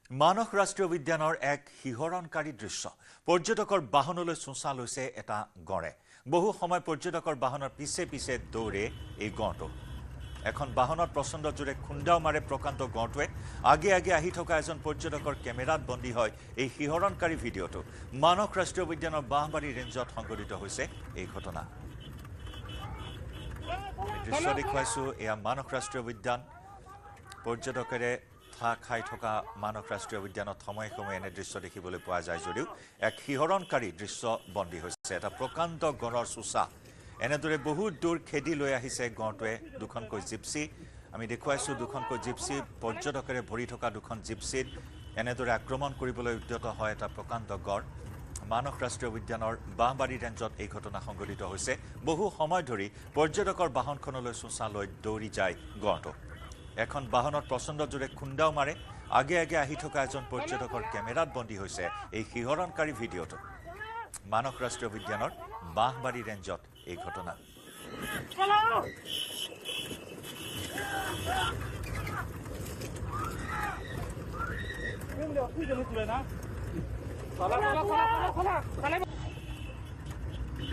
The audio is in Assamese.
মানস ৰাষ্ট্ৰীয় উদ্যানৰ এক শিহৰণকাৰী দৃশ্য পৰ্যটকৰ বাহনলৈ চোঁচা লৈছে এটা গড়ে বহু সময় পৰ্যটকৰ বাহনৰ পিছে পিছে দৌৰে এই গড়টো এখন বাহনত প্ৰচণ্ড জোৰে খুন্দাও মাৰে প্ৰকাণ্ড গড়টোৱে আগে আগে আহি থকা এজন পৰ্যটকৰ কেমেৰাত বন্দী হয় এই শিহৰণকাৰী ভিডিঅ'টো মানস ৰাষ্ট্ৰীয় উদ্যানৰ বাঁহবাৰী ৰেঞ্জত সংঘটিত হৈছে এই ঘটনা দৃশ্য দেখুৱাইছো এয়া মানস ৰাষ্ট্ৰীয় উদ্যান পৰ্যটকৰে খাই থকা মানস ৰাষ্ট্ৰীয় উদ্যানত সময়ে সময়ে এনে দৃশ্য দেখিবলৈ পোৱা যায় যদিও এক শিহৰণকাৰী দৃশ্য বন্দী হৈছে এটা প্ৰকাণ্ড গড়ৰ চোঁচা এনেদৰে বহুত দূৰ খেদি লৈ আহিছে গড়টোৱে দুখনকৈ জিপচি আমি দেখুৱাইছো দুখনকৈ জিপচি পৰ্যটকৰে ভৰি থকা দুখন জিপচিত এনেদৰে আক্ৰমণ কৰিবলৈ উদ্যত হয় এটা প্ৰকাণ্ড গড় মানস ৰাষ্ট্ৰীয় উদ্যানৰ বাঁহবাৰী ৰেঞ্জত এই ঘটনা সংঘটিত হৈছে বহু সময় ধৰি পৰ্যটকৰ বাহনখনলৈ চোঁচা লৈ দৌৰি যায় গড়টো এখন বাহনত প্ৰচণ্ড জোৰে খুন্দাও মাৰে আগে আগে আহি থকা এজন পৰ্যটকৰ কেমেৰাত বন্দী হৈছে এই শিহৰণকাৰী ভিডিঅ'টো মানস ৰাষ্ট্ৰীয় উদ্যানৰ বাঁহবাৰী ৰেঞ্জত এই ঘটনা Hola.